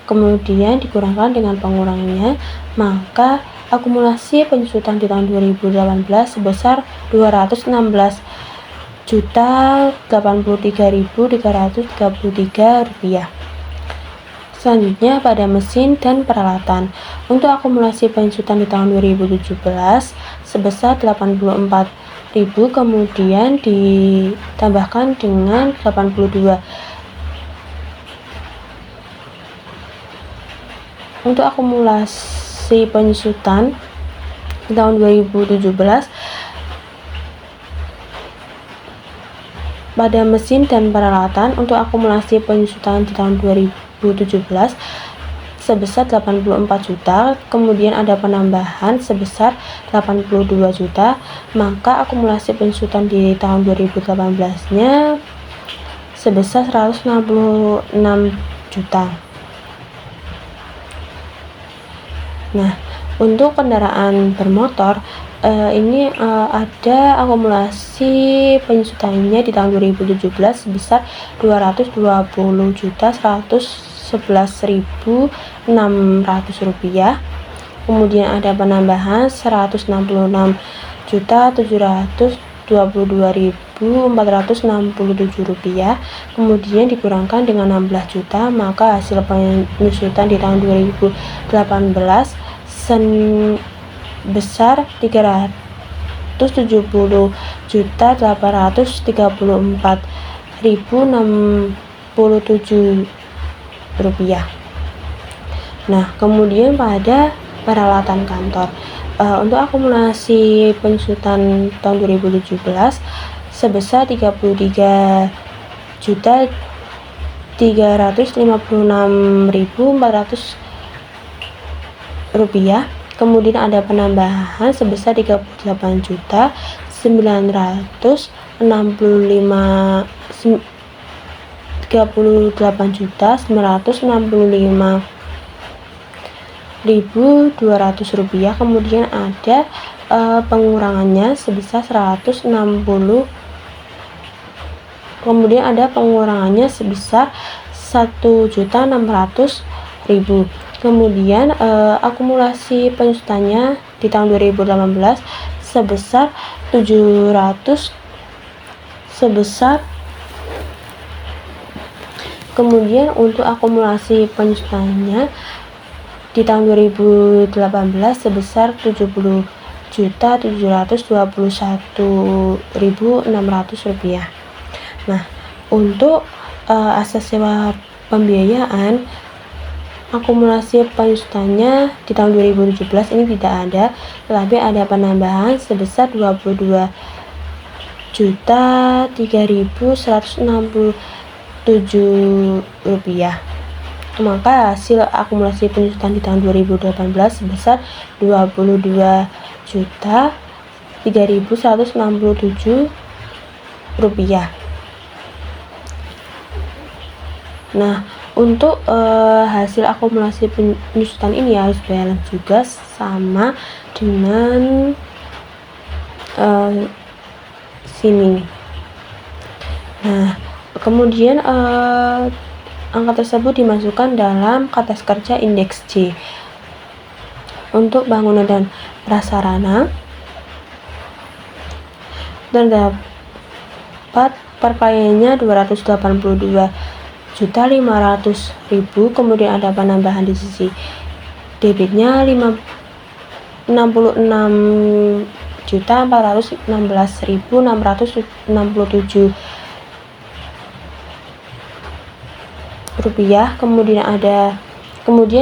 Kemudian dikurangkan dengan pengurangnya, maka akumulasi penyusutan di tahun 2018 sebesar 216.083.333 rupiah. Selanjutnya pada mesin dan peralatan. Untuk akumulasi penyusutan di tahun 2017 sebesar 84.000, kemudian ditambahkan dengan 82. Untuk akumulasi penyusutan di tahun 2017 pada mesin dan peralatan, untuk akumulasi penyusutan di tahun 2017 sebesar 84 juta, kemudian ada penambahan sebesar 82 juta, maka akumulasi penyusutan di tahun 2018-nya sebesar 166 juta. Nah, untuk kendaraan bermotor ini ada akumulasi penyusutannya di tahun 2017 sebesar 220.111.600 rupiah. kemudian ada penambahan 166.722.467 rupiah, kemudian dikurangkan dengan 16 juta, maka hasil penyusutan di tahun 2018 sebesar 370.834.067 rupiah. Nah, kemudian pada peralatan kantor, untuk akumulasi penyusutan tahun 2017 sebesar 33.356.400 rupiah. Kemudian ada penambahan sebesar 38.965.200 rupiah. Kemudian ada pengurangannya sebesar 160. Kemudian ada pengurangannya sebesar 1.600.000. Kemudian akumulasi penyusutannya di tahun 2018 sebesar 700 kemudian untuk akumulasi penyusutannya di tahun 2018 sebesar 70.721.600 rupiah. Nah, untuk asas sewa pembiayaan, akumulasi penyusutannya di tahun 2017 ini tidak ada, tetapi ada penambahan sebesar 22.003.167 rupiah. Maka hasil akumulasi penyusutan di tahun 2018 sebesar 22.003.167 rupiah. Nah, untuk hasil akumulasi penyusutan ini harus balance juga sama dengan sini. Nah, kemudian angka tersebut dimasukkan dalam kertas kerja indeks C. Untuk bangunan dan prasarana terdapat perkaliannya 282.500.000, kemudian ada penambahan di sisi debitnya 66.416.667 rupiah, kemudian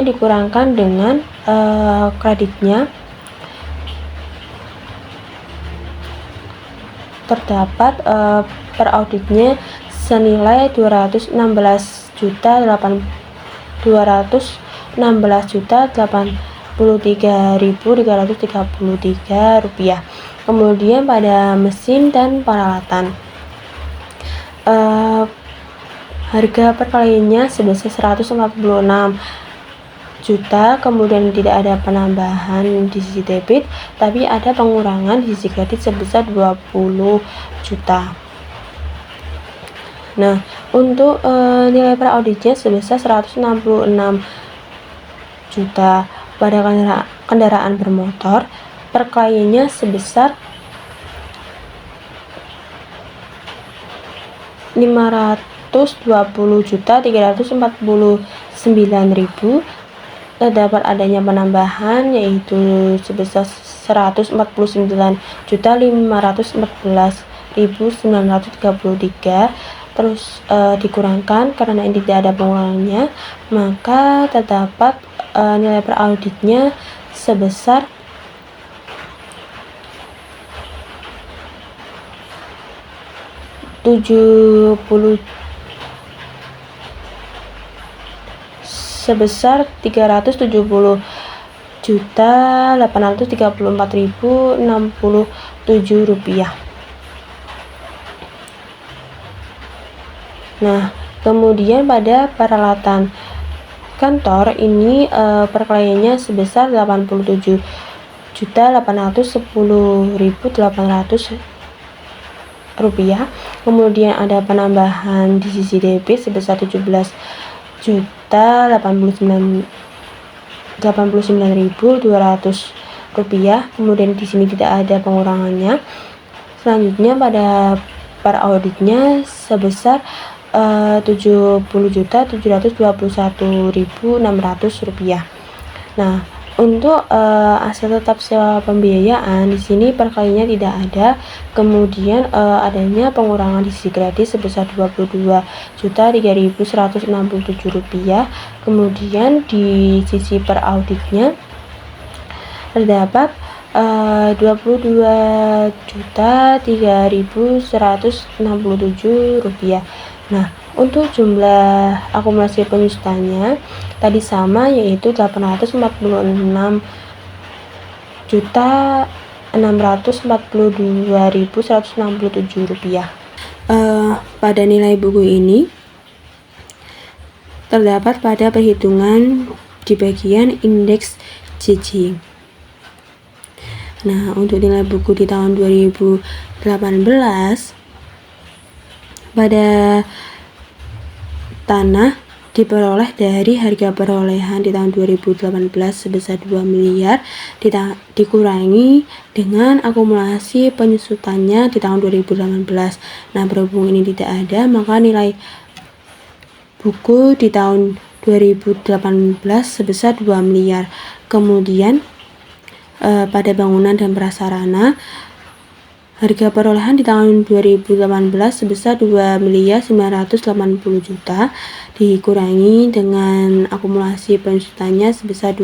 dikurangkan dengan kreditnya terdapat per auditnya senilai 216.083.333 rupiah. Kemudian pada mesin dan peralatan, harga perkaliannya sebesar 146 juta, kemudian tidak ada penambahan di sisi debit, tapi ada pengurangan di sisi kredit sebesar 20 juta. Nah, untuk nilai per auditnya sebesar 166 juta. Pada kendaraan bermotor, perkaliannya sebesar 520.349.000. Terdapat adanya penambahan yaitu sebesar 149.514.933, terus dikurangkan karena ini tidak ada pengurangannya, maka terdapat nilai per auditnya sebesar 334.067 rupiah. Nah, kemudian pada peralatan kantor ini perkaliannya sebesar 87.810.800 rupiah. Kemudian ada penambahan di sisi debit sebesar 17.089.000 Rp89.200. Kemudian di sini tidak ada pengurangannya. Selanjutnya pada auditnya sebesar Rp70.721.600. Nah, untuk aset tetap sewa pembiayaan di sini perkalinya tidak ada. Kemudian adanya pengurangan di sisi kredit sebesar Rp22.3.167. Kemudian di sisi per auditnya terdapat Rp22.3.167. Nah, untuk jumlah akumulasi penyusutannya tadi sama, yaitu Rp849.642.167. Pada nilai buku ini terdapat pada perhitungan di bagian indeks JJ. Nah, untuk nilai buku di tahun 2018 pada tanah diperoleh dari harga perolehan di tahun 2018 sebesar 2 miliar dikurangi dengan akumulasi penyusutannya di tahun 2018. Nah, berhubung ini tidak ada, maka nilai buku di tahun 2018 sebesar 2 miliar. Kemudian pada bangunan dan prasarana, harga perolehan di tahun 2018 sebesar 2.980.000.000 dikurangi dengan akumulasi penyusutannya sebesar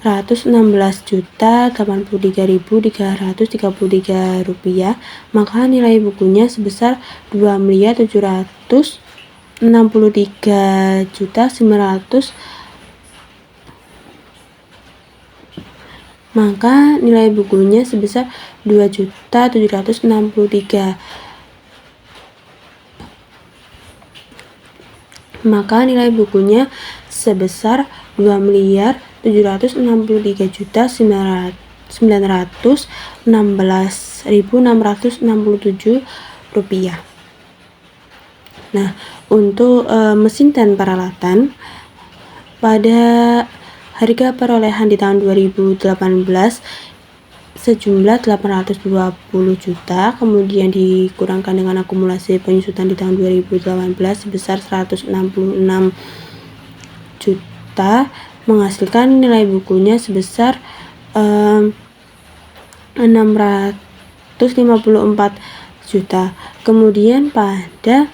Rp216.083.333, maka nilai bukunya sebesar 2.763.900. Maka nilai bukunya sebesar 2.763. Maka nilai bukunya sebesar 2.916.667 rupiah. Nah, untuk mesin dan peralatan pada harga perolehan di tahun 2018 sejumlah 820 juta, kemudian dikurangkan dengan akumulasi penyusutan di tahun 2018 sebesar 166 juta, menghasilkan nilai bukunya sebesar 654 juta. Kemudian pada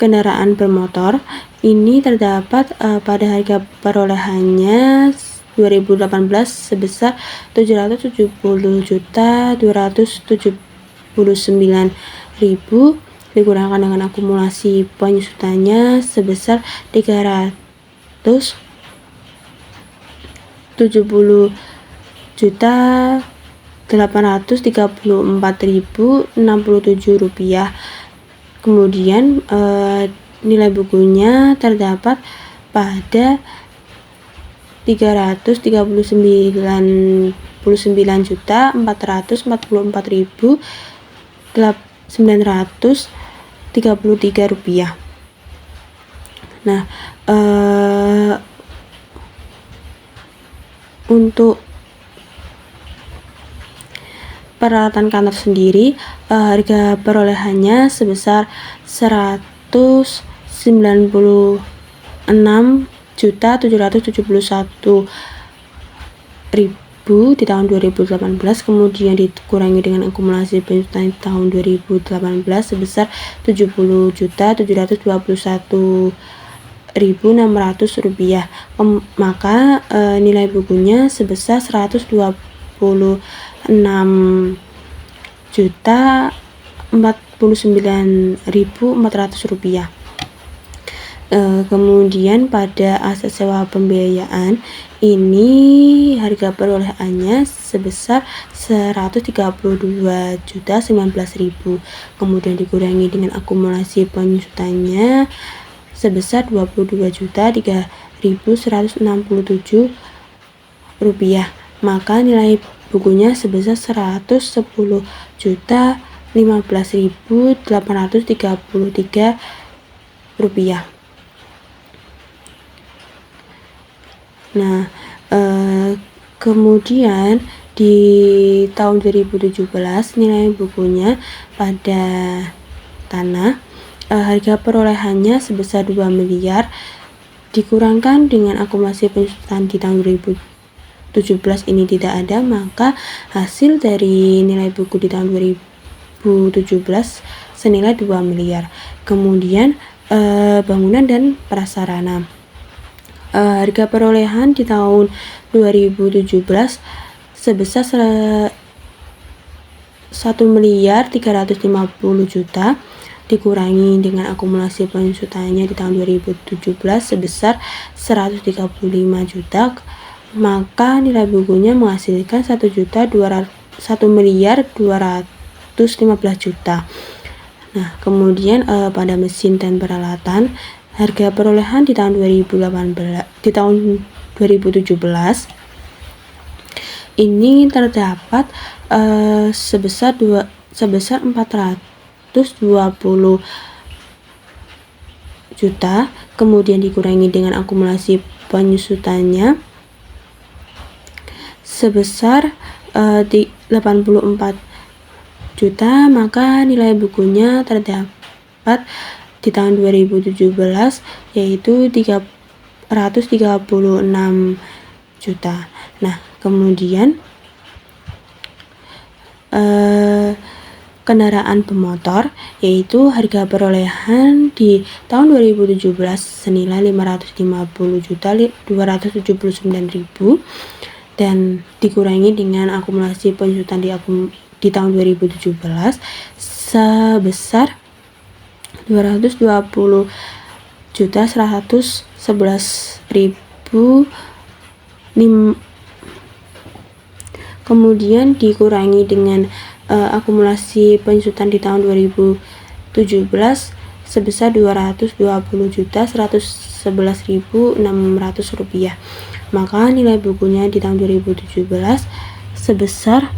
kendaraan bermotor ini terdapat pada harga perolehannya 2018 sebesar 770.279.000 dikurangkan dengan akumulasi penyusutannya sebesar 370.834.067 rupiah. Kemudian nilai bukunya terdapat pada 339.444.933 rupiah. Nah, untuk peralatan kantor sendiri, harga perolehannya sebesar 196.771.000 di tahun 2018, kemudian dikurangi dengan akumulasi penyusutan di tahun 2018 sebesar 70.721.600 rupiah. Maka nilai bukunya sebesar 126.049.400 rupiah. Kemudian pada aset sewa pembiayaan ini harga perolehannya sebesar 132.019.000, kemudian dikurangi dengan akumulasi penyusutannya sebesar 22.3.167 rupiah. Maka nilai bukunya sebesar 110.015.833 rupiah. Nah, kemudian di tahun 2017 nilai bukunya pada tanah, harga perolehannya sebesar 2 miliar, dikurangkan dengan akumulasi penyusutan di tahun 2017 ini tidak ada, maka hasil dari nilai buku di tahun 2017 senilai 2 miliar. Kemudian bangunan dan prasarana. Harga perolehan di tahun 2017 sebesar 1.350.000.000 dikurangi dengan akumulasi penyusutannya di tahun 2017 sebesar 135 juta, maka nilai bukunya menghasilkan 1.215.000.000. Nah, kemudian pada mesin dan peralatan, harga perolehan di tahun 2017 ini terdapat sebesar 420 juta, kemudian dikurangi dengan akumulasi penyusutannya sebesar 84 juta, maka nilai bukunya terdapat di tahun 2017 yaitu 336 juta. Nah, kemudian kendaraan bermotor, yaitu harga perolehan di tahun 2017 senilai 550.279.000 dan dikurangi dengan akumulasi penyusutan di tahun 2017 sebesar 220.111.000, kemudian dikurangi dengan akumulasi penyusutan di tahun 2017 sebesar 220.111.600 rupiah. Maka nilai bukunya di tahun 2017 sebesar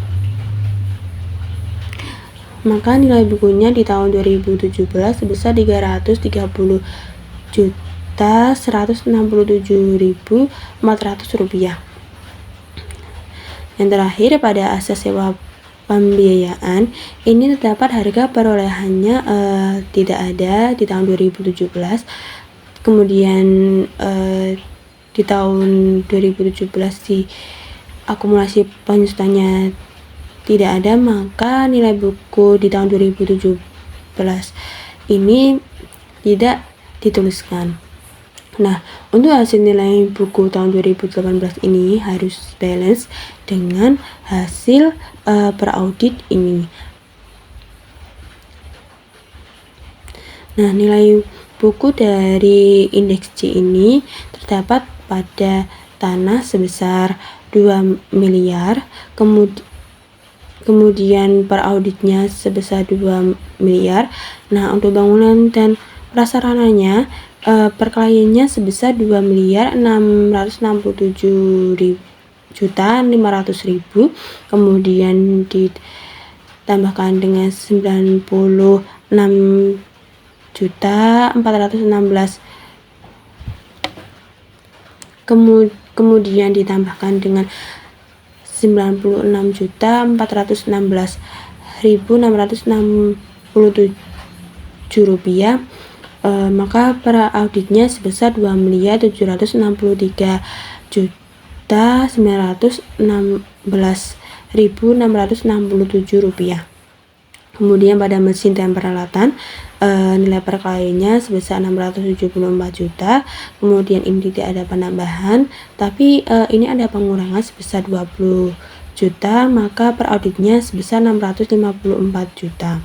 360.167.400 rupiah. Yang terakhir, pada asas sewa pembiayaan ini terdapat harga perolehannya tidak ada di tahun 2017. Kemudian di tahun 2017 di akumulasi penyusutannya tidak ada, maka nilai buku di tahun 2017 ini tidak dituliskan. Nah, untuk hasil nilai buku tahun 2018 ini harus balance dengan hasil peraudit ini. Nah, nilai buku dari indeks C ini terdapat pada tanah sebesar 2 miliar, kemudian perauditnya sebesar 2 miliar. Nah, untuk bangunan dan prasarananya perkelahiannya sebesar 2.667.500.000, kemudian ditambahkan dengan 96.416, kemudian ditambahkan dengan 96.416.667 rupiah, maka perauditnya sebesar 2.793.916.667 rupiah. Kemudian pada mesin dan peralatan nilai perkelahiannya sebesar 674 juta, kemudian ini tidak ada penambahan, tapi ini ada pengurangan sebesar 20 juta, maka perauditnya sebesar 654 juta.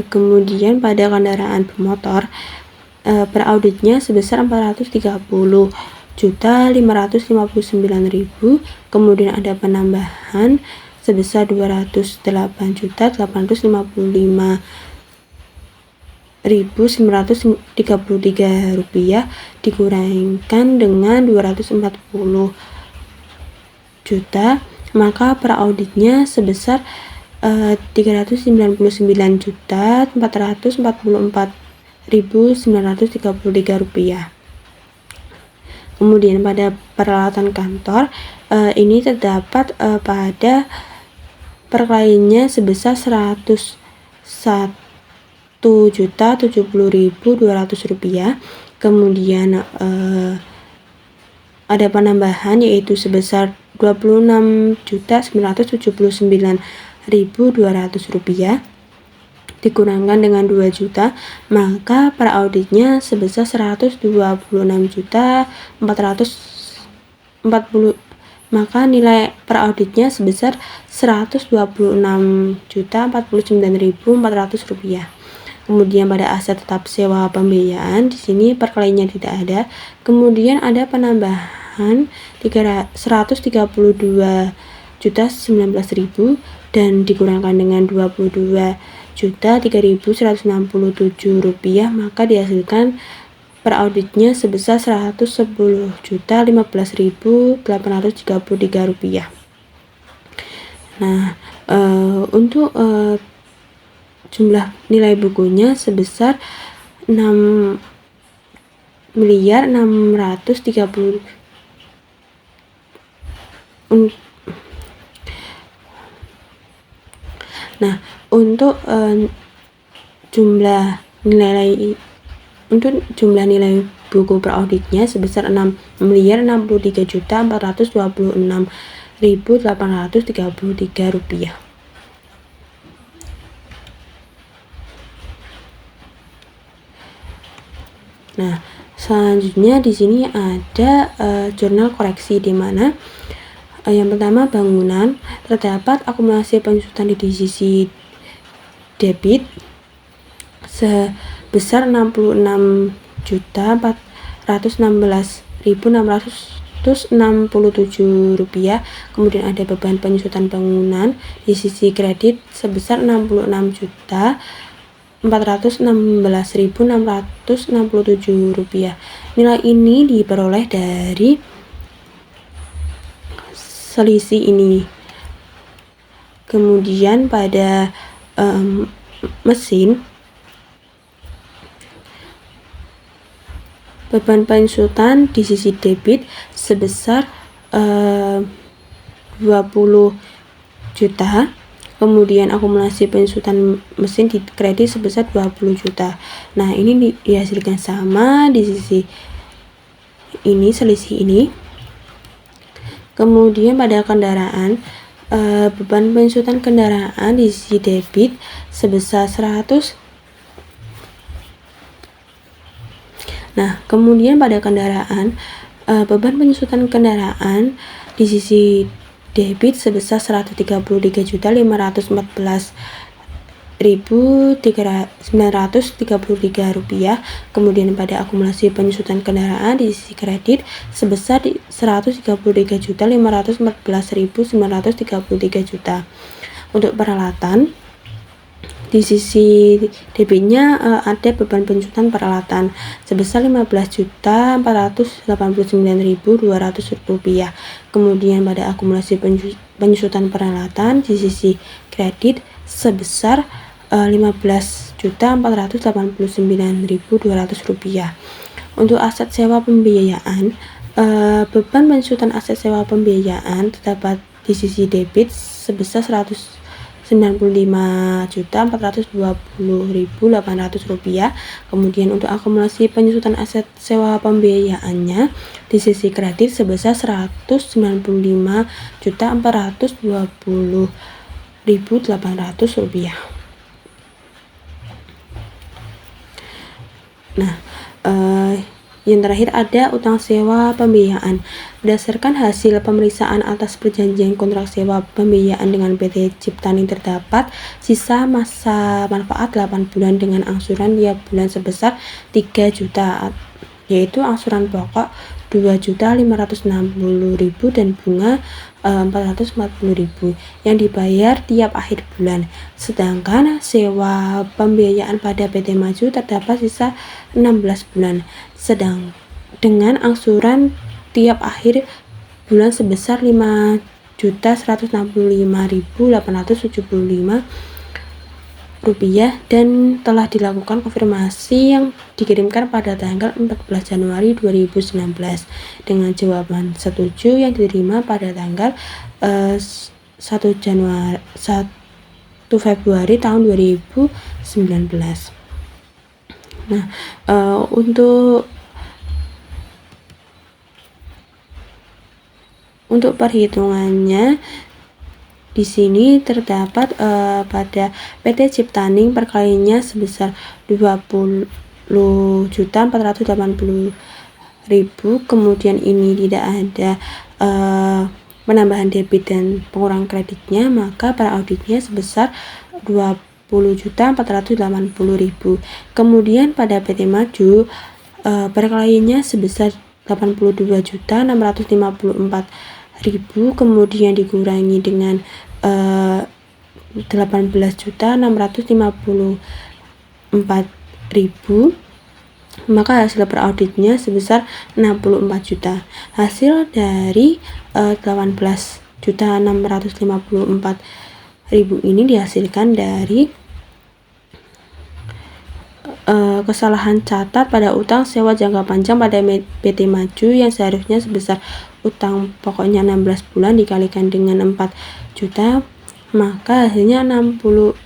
Kemudian pada kendaraan bermotor perauditnya sebesar 430.559.000, kemudian ada penambahan sebesar 208.933 rupiah, dikurangkan dengan 240 juta, maka perauditnya sebesar 399.444.933 rupiah. Kemudian pada peralatan kantor ini terdapat pada perkelahiannya sebesar 101.070.200 rupiah. Kemudian ada penambahan yaitu sebesar 26.979.200 rupiah dikurangkan dengan 2 juta, maka per auditnya sebesar 126.440, maka nilai per auditnya sebesar 126.049.400 rupiah. Kemudian pada aset tetap sewa pembiayaan, di sini perkelahiannya tidak ada. Kemudian ada penambahan 132.019.000 dan dikurangkan dengan 22.3.167 rupiah, maka dihasilkan per auditnya sebesar 110.015.833 rupiah. Nah, untuk jumlah nilai bukunya sebesar 6.630. Nah, untuk jumlah nilai buku per auditnya sebesar 6.063.426.833 rupiah. Nah, selanjutnya di sini ada jurnal koreksi, di mana yang pertama bangunan terdapat akumulasi penyusutan di sisi debit sebesar 66.416.667 rupiah. Kemudian ada beban penyusutan bangunan di sisi kredit sebesar 66.416.667 rupiah. Nilai ini diperoleh dari selisih ini. Kemudian pada mesin, beban penyusutan di sisi debit sebesar 20 juta. Kemudian akumulasi penyusutan mesin di kredit sebesar 20 juta. Nah, ini dihasilkan sama di sisi ini, selisih ini. Kemudian pada kendaraan, beban penyusutan kendaraan di sisi debit sebesar 100. Nah, kemudian pada kendaraan, beban penyusutan kendaraan di sisi debit sebesar 133.514.933 rupiah. Kemudian pada akumulasi penyusutan kendaraan di sisi kredit sebesar 133.514.933 juta. Untuk peralatan, di sisi debitnya ada beban penyusutan peralatan sebesar 15.489.200 rupiah. Kemudian pada akumulasi penyusutan peralatan di sisi kredit sebesar 15.489.200 rupiah. Untuk aset sewa pembiayaan, beban penyusutan aset sewa pembiayaan terdapat di sisi debit sebesar 195.420.800 rupiah. Kemudian untuk akumulasi penyusutan aset sewa pembiayaannya di sisi kredit sebesar 195.420.800 rupiah. Nah, yang terakhir ada utang sewa pembiayaan. Berdasarkan hasil pemeriksaan atas perjanjian kontrak sewa pembiayaan dengan PT Ciptani, terdapat sisa masa manfaat 8 bulan dengan angsuran tiap bulan sebesar 3 juta, yaitu angsuran pokok 2.560.000 dan bunga 440.000 yang dibayar tiap akhir bulan. Sedangkan sewa pembiayaan pada PT Maju terdapat sisa 16 bulan sedang dengan angsuran tiap akhir bulan sebesar 5.165.875 rupiah dan telah dilakukan konfirmasi yang dikirimkan pada tanggal 14 Januari 2019 dengan jawaban setuju yang diterima pada tanggal 1 Februari tahun 2019. Nah, untuk perhitungannya di sini terdapat pada PT Ciptaning perkaliannya sebesar 20.480.000, kemudian ini tidak ada penambahan debit dan pengurangan kreditnya, maka para auditnya sebesar 20.480.000. Kemudian pada PT Maju perkaliannya sebesar 82.654.000, kemudian dikurangi dengan 18.654.000, maka hasil perauditnya sebesar 64 juta. Hasil dari 18.654.000 ini dihasilkan dari kesalahan catat pada utang sewa jangka panjang pada PT Maju yang seharusnya sebesar utang pokoknya 16 bulan dikalikan dengan 4 juta, maka hasilnya 64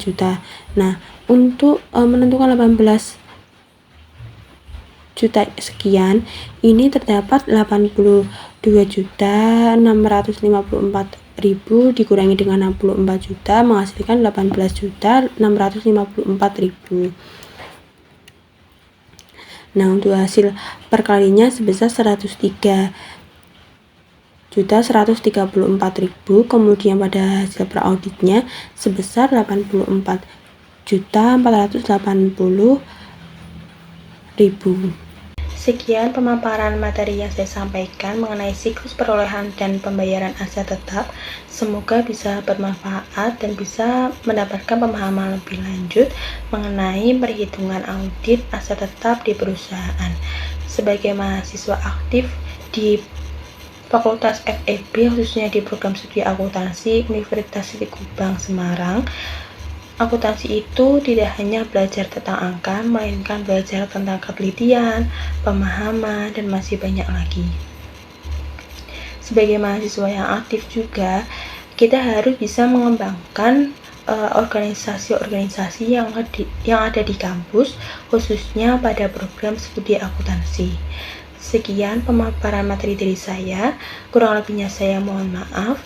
juta. Nah, untuk menentukan 18 juta sekian, ini terdapat 82.654.000 dikurangi dengan 64 juta menghasilkan 18.654.000. Nah, untuk hasil perkalinya sebesar 103.134.000, kemudian pada hasil perauditnya sebesar 84.480.000. Sekian pemaparan materi yang saya sampaikan mengenai siklus perolehan dan pembayaran aset tetap. Semoga bisa bermanfaat dan bisa mendapatkan pemahaman lebih lanjut mengenai perhitungan audit aset tetap di perusahaan. Sebagai mahasiswa aktif di Fakultas FEB, khususnya di program studi akuntansi Universitas Kubang, Semarang, akuntansi itu tidak hanya belajar tentang angka, melainkan belajar tentang ketelitian, pemahaman, dan masih banyak lagi. Sebagai mahasiswa yang aktif juga, kita harus bisa mengembangkan organisasi-organisasi yang ada di kampus, khususnya pada program studi akuntansi. Sekian pemaparan materi dari saya, kurang lebihnya saya mohon maaf.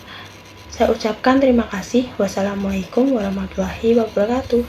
Saya ucapkan terima kasih. Wassalamualaikum warahmatullahi wabarakatuh.